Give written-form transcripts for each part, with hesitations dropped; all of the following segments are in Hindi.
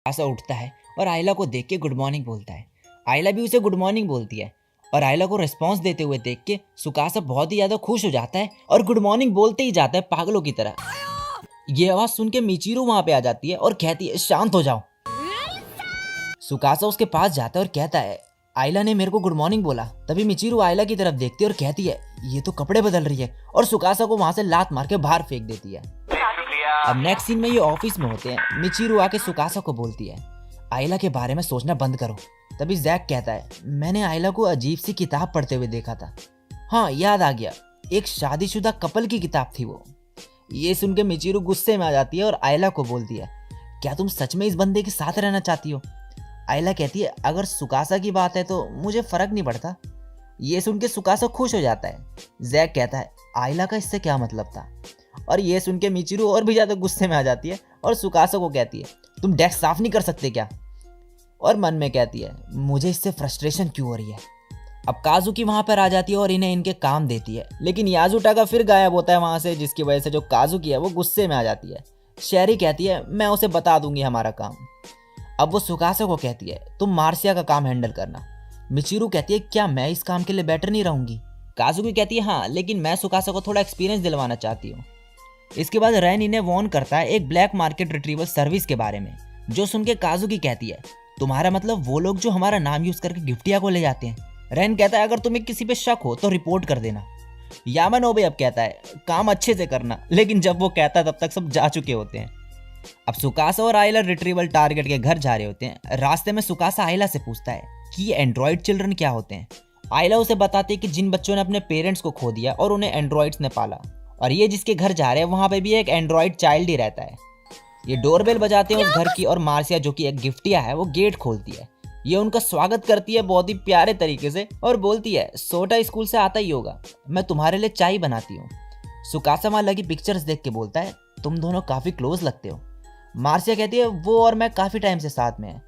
आशा उठता है और आयला को देख के गुड मॉर्निंग बोलता है। आयला भी उसे गुड मॉर्निंग बोलती है और आयला को रिस्पॉन्स देते हुए देख के सुकासा बहुत ही ज्यादा खुश हो जाता है और गुड मॉर्निंग बोलते ही जाता है पागलों की तरह। ये आवाज सुन के मिचिरू वहां पे आ जाती है और कहती है शांत हो जाओ। सुकासा उसके पास जाता है और कहता है आयला ने मेरे को गुड मॉर्निंग बोला। तभी मिचिरू आयला की तरफ देखती है और कहती है ये तो कपड़े बदल रही है और सुकासा को वहां से लात मार के बाहर फेंक देती है। अब नेक्स्ट सीन में ये ऑफिस में होते हैं। मिचिरू आके सुकासा को बोलती है आयला के बारे में सोचना बंद करो। तभी जैक कहता है मैंने आयला को अजीब सी किताब पढ़ते हुए देखा था। हाँ याद आ गया, एक शादीशुदा कपल की किताब थी वो। ये सुन के मिचिरू गुस्से में आ जाती है और आयला को बोलती है क्या तुम सच में इस बंदे के साथ रहना चाहती हो। आयला कहती है अगर सुकासा की बात है तो मुझे फर्क नहीं पड़ता। ये सुन के सुकासा खुश हो जाता है। जैक कहता है आयला का इससे क्या मतलब था। और ये सुन के मिचिरू और भी ज्यादा गुस्से में आ जाती है और सुकासा को कहती है तुम डेस्क साफ नहीं कर सकते क्या। और मन में कहती है मुझे इससे फ्रस्ट्रेशन क्यों हो रही है। अब काजुकी वहां पर आ जाती है और इन्हें इनके काम देती है, लेकिन याजुटाका फिर गायब होता है वहां से, जिसकी वजह से जो काजुकी है वो गुस्से में आ जाती है। शेरी कहती है मैं उसे बता दूंगी हमारा काम। अब वो सुकासा को कहती है तुम मार्सिया का काम हैंडल करना। मिचिरू कहती है क्या मैं इस काम के लिए बेटर नहीं रहूंगी। काजुकी कहती है हाँ, लेकिन मैं सुकासा को थोड़ा एक्सपीरियंस दिलवाना चाहती हूँ। इसके बाद रैन इन्हें वॉर्न करता है एक ब्लैक मार्केट रिट्रीवल सर्विस के बारे में, जो सुन के काजुकी कहती है तुम्हारा मतलब वो लोग जो हमारा नाम यूज करके गिफ्टिया को ले जाते हैं। रैन कहता है अगर तुम्हें किसी पे शक हो तो रिपोर्ट कर देना। यामानोबे अब कहता है काम अच्छे से करना, लेकिन जब वो कहता है तब तक सब जा चुके होते हैं। अब सुकासा और आयला रिट्रीवल टारगेट के घर जा रहे होते हैं। रास्ते में सुकासा आयला से पूछता है कि ये एंड्रॉइड चिल्ड्रन क्या होते हैं। आयला उसे बताती है कि जिन बच्चों ने अपने पेरेंट्स को खो दिया और उन्हें एंड्रॉइड्स ने पाला, और ये जिसके घर जा रहे हैं वहां पे भी एक एंड्रॉइड चाइल्ड ही रहता है। ये डोरबेल बजाते हैं उस घर की और मार्सिया जो कि एक गिफ्टिया है वो गेट खोलती है। ये उनका स्वागत करती है बहुत ही प्यारे तरीके से और बोलती है सोटा स्कूल से आता ही होगा, मैं तुम्हारे लिए चाय बनाती हूँ। सुकासा वहां लगी पिक्चर्स देख के बोलता है तुम दोनों काफी क्लोज लगते हो। मार्सिया कहती है वो और मैं काफी टाइम से साथ में है,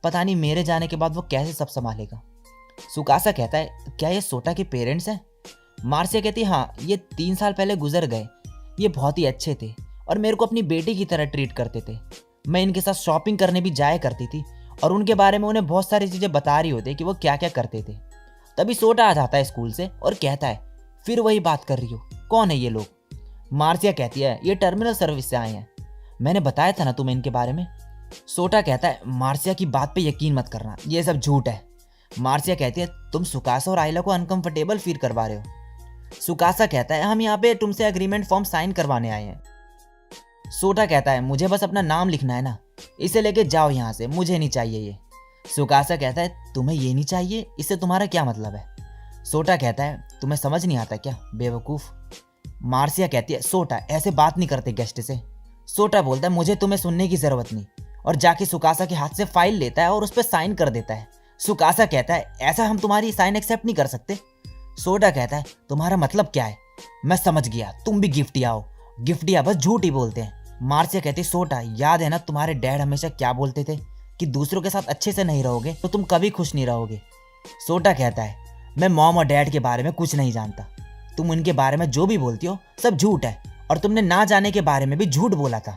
पता नहीं मेरे जाने के बाद वो कैसे सब संभालेगा। सुकासा कहता है क्या ये सोटा के पेरेंट्स हैं। मार्सिया कहती है हाँ, ये 3 साल पहले गुजर गए। ये बहुत ही अच्छे थे और मेरे को अपनी बेटी की तरह ट्रीट करते थे। मैं इनके साथ शॉपिंग करने भी जाया करती थी और उनके बारे में उन्हें बहुत सारी चीज़ें बता रही होती कि वो क्या क्या करते थे। तभी सोटा आ जाता है स्कूल से और कहता है फिर वही बात कर रही हो, कौन है ये लोग। मार्सिया कहती है ये टर्मिनल सर्विस से आए हैं, मैंने बताया था ना तुम्हें इनके बारे में। सोटा कहता है मार्सिया की बात पे यकीन मत करना, ये सब झूठ है। मार्सिया कहती है तुम सुकासा और आयला को अनकंफर्टेबल फील करवा रहे हो। सुकासा कहता है हम यहाँ पे तुमसे एग्रीमेंट फॉर्म साइन करवाने आए हैं। सोटा कहता है मुझे बस अपना नाम लिखना है ना, इसे लेके जाओ यहाँ से, मुझे नहीं चाहिए ये। सुकासा कहता है तुम्हें ये नहीं चाहिए, इससे तुम्हारा क्या मतलब है। सोटा कहता है तुम्हें समझ नहीं आता क्या बेवकूफ। मार्सिया कहती है सोटा ऐसे बात नहीं करते गेस्ट से। सोटा बोलता है मुझे तुम्हें सुनने की जरूरत नहीं, और जाके सुकासा के हाथ से फाइल लेता है और उस पर साइन कर देता है। सुकासा कहता है ऐसा हम तुम्हारी साइन एक्सेप्ट नहीं कर सकते। सोटा कहता है तुम्हारा मतलब क्या है। मैं समझ गया, तुम भी गिफ्टिया हो, गिफ्टिया बस झूठ ही बोलते हैं। मार्सिया कहती सोटा याद है ना तुम्हारे डैड हमेशा क्या बोलते थे कि दूसरों के साथ अच्छे से नहीं रहोगे तो तुम कभी खुश नहीं रहोगे। सोटा कहता है मैं मॉम और डैड के बारे में कुछ नहीं जानता, तुम उनके बारे में जो भी बोलती हो सब झूठ है, और तुमने ना जाने के बारे में भी झूठ बोला था,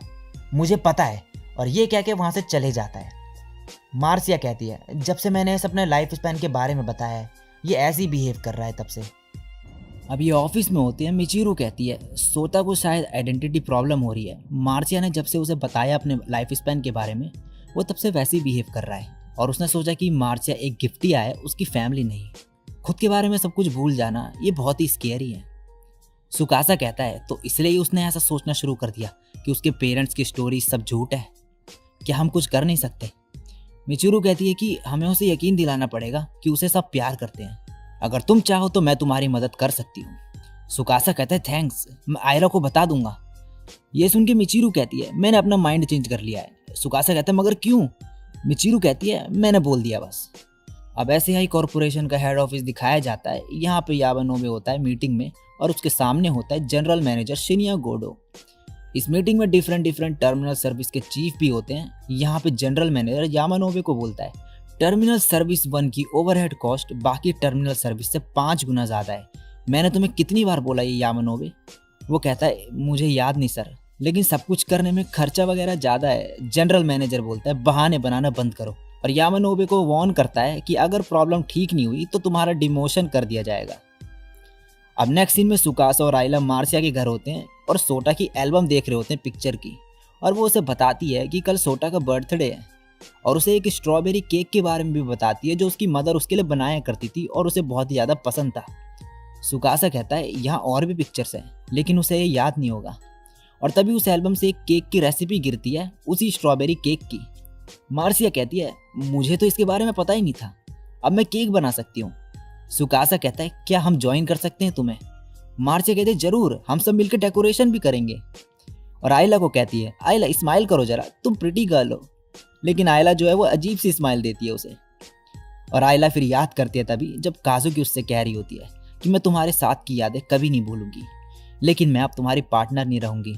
मुझे पता है। और ये कह के वहां से चले जाता है। मार्सिया कहती है जब से मैंने इस अपने लाइफ स्पैन के बारे में बताया है ये ऐसे ही बिहेव कर रहा है तब से। अब ये ऑफिस में होते हैं। मिचिरू कहती है सोटा को शायद आइडेंटिटी प्रॉब्लम हो रही है। मार्सिया ने जब से उसे बताया अपने लाइफ स्पैन के बारे में वो तब से वैसे ही बिहेव कर रहा है, और उसने सोचा कि मार्सिया एक गिफ्टिया है, उसकी फैमिली नहीं। खुद के बारे में सब कुछ भूल जाना ये बहुत ही स्केरी है। सुकासा कहता है तो इसलिए उसने ऐसा सोचना शुरू कर दिया कि उसके पेरेंट्स की स्टोरी सब झूठ है, क्या हम कुछ कर नहीं सकते। मिचिरू कहती है कि हमें उसे यकीन दिलाना पड़ेगा कि उसे सब प्यार करते हैं, अगर तुम चाहो तो मैं तुम्हारी मदद कर सकती हूँ। सुकासा कहता है थैंक्स, मैं आयरा को बता दूंगा। ये सुन के मिचिरू कहती है मैंने अपना माइंड चेंज कर लिया है। सुकासा कहता है मगर क्यों। मिचिरू कहती है मैंने बोल दिया बस। अब ऐसे ही कॉरपोरेशन का हेड ऑफिस दिखाया जाता है। यहाँ पे यामानोबे होता है मीटिंग में और उसके सामने होता है जनरल मैनेजर शिनिया गोडो। इस मीटिंग में डिफरेंट डिफरेंट टर्मिनल सर्विस के चीफ भी होते हैं। यहाँ पे जनरल मैनेजर यामानोबे को बोलता है, टर्मिनल सर्विस 1 की ओवरहेड कॉस्ट बाकी टर्मिनल सर्विस से 5 गुना ज़्यादा है। मैंने तुम्हें कितनी बार बोला ये यामानोबे? वो कहता है, मुझे याद नहीं सर, लेकिन सब कुछ करने में खर्चा वगैरह ज़्यादा है। जनरल मैनेजर बोलता है, बहाने बनाना बंद करो, और यामानोबे को वार्न करता है कि अगर प्रॉब्लम ठीक नहीं हुई तो तुम्हारा डिमोशन कर दिया जाएगा। अब नेक्स्ट सीन में सुकासा और आइला मार्सिया के घर होते हैं और सोटा की एल्बम देख रहे होते हैं पिक्चर की, और वो उसे बताती है कि कल सोटा का बर्थडे है, और उसे एक स्ट्रॉबेरी केक के बारे में भी बताती है जो उसकी मदर उसके लिए बनाया करती थी और उसे बहुत ही ज़्यादा पसंद था। सुकासा कहता है, यहाँ और भी पिक्चर्स हैं, लेकिन उसे ये याद नहीं होगा। और तभी उस एल्बम से एक केक की रेसिपी गिरती है, उसी स्ट्रॉबेरी केक की। मार्सिया कहती है, मुझे तो इसके बारे में पता ही नहीं था, अब मैं केक बना सकती हूँ। सुकासा कहता है, क्या हम ज्वाइन कर सकते हैं तुम्हें? मार्सिया कहती है, जरूर, हम सब मिलकर डेकोरेशन भी करेंगे। और आयला को कहती है, आयला स्माइल करो जरा, तुम प्रिटी गर्ल हो। लेकिन आयला जो है वो अजीब सी स्माइल देती है उसे। और आयला फिर याद करती है तभी जब काजुकी उससे कह रही होती है कि मैं तुम्हारे साथ की यादें कभी नहीं भूलूंगी, लेकिन मैं अब तुम्हारी पार्टनर नहीं रहूंगी,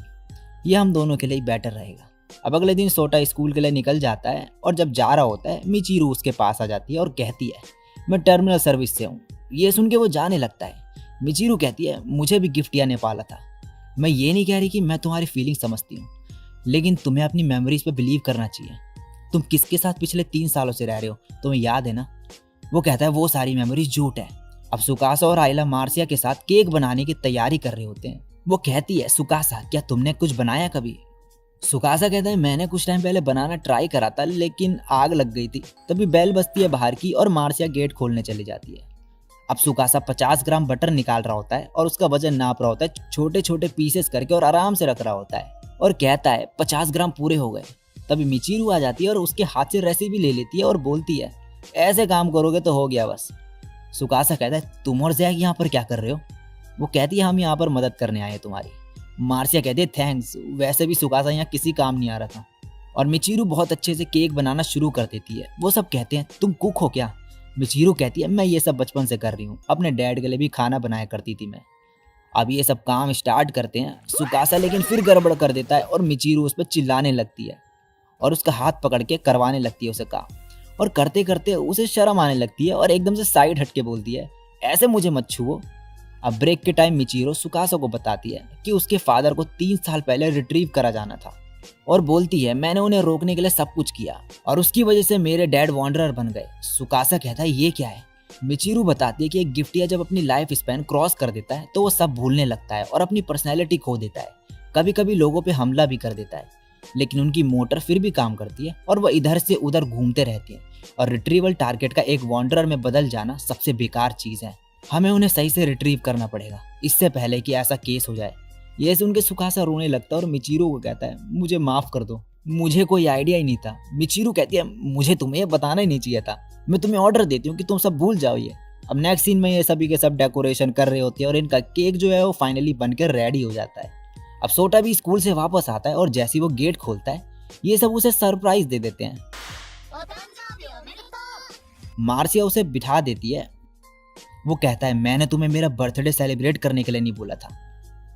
यह हम दोनों के लिए बेटर रहेगा। अब अगले दिन सोटा स्कूल के लिए निकल जाता है, और जब जा रहा होता है मिचिरू उसके पास आ जाती है और कहती है, मैं टर्मिनल सर्विस से हूँ। ये सुन के वो जाने लगता है। मिचिरू कहती है, मुझे भी गिफ्टिया ने पाला था। मैं ये नहीं कह रही कि मैं तुम्हारी फीलिंग समझती हूँ, लेकिन तुम्हें अपनी मेमोरीज पे बिलीव करना चाहिए। तुम किसके साथ पिछले 3 सालों से रह रहे हो, तुम्हें याद है ना? वो कहता है, वो सारी मेमोरीज झूठ है। अब सुकासा और आइला मार्सिया के साथ केक बनाने की तैयारी कर रहे होते हैं। वो कहती है, सुकासा क्या तुमने कुछ बनाया कभी? सुकासा कहता है, मैंने कुछ टाइम पहले बनाना ट्राई करा था, लेकिन आग लग गई थी। तभी बेल बजती है बाहर की और मार्सिया गेट खोलने चली जाती है। अब सुकासा 50 ग्राम बटर निकाल रहा होता है और उसका वजन नाप रहा होता है, छोटे छोटे पीसेस करके, और आराम से रख रहा होता है, और कहता है 50 ग्राम पूरे हो गए। तभी मिचिरू आ जाती है और उसके हाथ से रेसिपी ले लेती है और बोलती है, ऐसे काम करोगे तो हो गया बस। सुकासा कहता है, तुम और जैक यहाँ पर क्या कर रहे हो? वो कहती है, हम यहाँ पर मदद करने आए हैं तुम्हारी। मार्सिया कहती है, थैंक्स, वैसे भी सुकासा यहाँ किसी काम नहीं आ रहा था। और मिचिरू बहुत अच्छे से केक बनाना शुरू कर देती है। वो सब कहते हैं, तुम कुक हो क्या? मिचिरू कहती है, मैं ये सब बचपन से कर रही हूँ, अपने डैड के लिए भी खाना बनाया करती थी मैं। अब ये सब काम स्टार्ट करते हैं। सुकासा लेकिन फिर गड़बड़ कर देता है और मिचिरू उस पर चिल्लाने लगती है और उसका हाथ पकड़ के करवाने लगती है उसे काम, और करते करते उसे शर्म आने लगती है और एकदम से साइड हट के बोलती है, ऐसे मुझे मत छुओ। अब ब्रेक के टाइम मिचिरू सुकासा को बताती है कि उसके फादर को 3 साल पहले रिट्रीव करा जाना था, और बोलती है, मैंने उन्हें रोकने के लिए सब कुछ किया और उसकी वजह से मेरे डैड वॉन्डरर बन गए। सुकासा कहता है, ये क्या है? मिचिरू बताती है कि एक गिफ्टिया जब अपनी लाइफ स्पैन क्रॉस कर देता है तो वो सब भूलने लगता है और अपनी पर्सनैलिटी खो देता है। कभी कभी लोगों पे हमला भी कर देता है, लेकिन उनकी मोटर फिर भी काम करती है और वह इधर से उधर घूमते रहते हैं। और रिट्रीवल टारगेट का एक वॉन्डरर में बदल जाना सबसे बेकार चीज है। हमें उन्हें सही से रिट्रीव करना पड़ेगा इससे पहले कि ऐसा केस हो जाए। ये सुन के सुकासा रोने लगता है और मिचिरू को कहता है, मुझे माफ कर दो, मुझे कोई आइडिया ही नहीं था। मिचिरू कहती है, मुझे तुम्हें ये बताना ही नहीं चाहिए था, मैं तुम्हें ऑर्डर देती हूँ कि तुम सब भूल जाओ ये। अब नेक्स्ट सीन में ये सभी के सब डेकोरेशन कर रहे होते हैं और इनका केक जो है वो फाइनली बनकर रेडी हो जाता है। अब सोटा भी स्कूल से वापस आता है और जैसे ही वो गेट खोलता है ये सब उसे सरप्राइज दे देते हैं। मार्सिया उसे बिठा देती है। वो कहता है, मैंने तुम्हें मेरा बर्थडे सेलिब्रेट करने के लिए नहीं बोला था,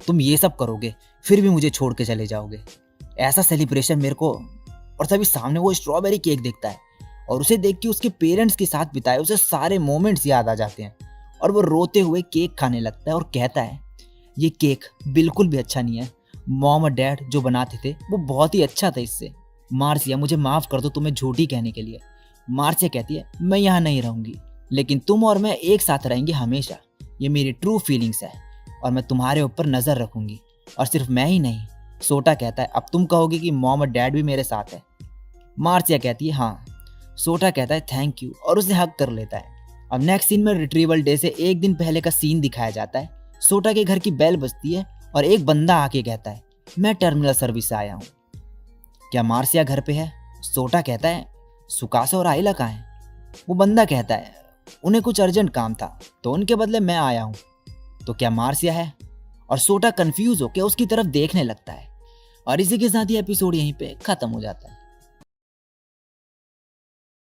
तुम ये सब करोगे फिर भी मुझे छोड़ के चले जाओगे, ऐसा सेलिब्रेशन मेरे को। और तभी सामने वो स्ट्रॉबेरी केक देखता है और उसे देख के उसके पेरेंट्स के साथ बिताए उसे सारे मोमेंट्स याद आ जाते हैं और वो रोते हुए केक खाने लगता है और कहता है, ये केक बिल्कुल भी अच्छा नहीं है, मॉम और डैड जो बनाते थे वो बहुत ही अच्छा था इससे। मार्सिया, मुझे माफ कर दो तुम्हें झूठी कहने के लिए। मार्सिया कहती है, मैं यहाँ नहीं रहूंगी, लेकिन तुम और मैं एक साथ रहेंगे हमेशा, ये मेरी ट्रू फीलिंग्स है और मैं तुम्हारे ऊपर नजर रखूंगी। और सिर्फ मैं ही नहीं, सोटा कहता है, अब तुम कहोगे कि मॉम और डैड भी मेरे साथ है। मार्सिया कहती है, हाँ। सोटा कहता है, थैंक यू, और उसे हक कर लेता है। अब नेक्स्ट सीन में रिट्रीवल डे से एक दिन पहले का सीन दिखाया जाता है। सोटा के घर की बेल बजती है और एक बंदा आके कहता है, मैं टर्मिनल सर्विस से आया हूँ, क्या मार्सिया घर पे है? सोटा कहता है, सुकासा और आइला कहाँ हैं? वो बंदा कहता है, उन्हें कुछ अर्जेंट काम था तो उनके बदले मैं आया हूँ, तो क्या मार्सिया है? और सोटा कंफ्यूज होकर उसकी तरफ देखने लगता है। और इसी के साथ ये एपिसोड यहीं पे खत्म हो जाता है।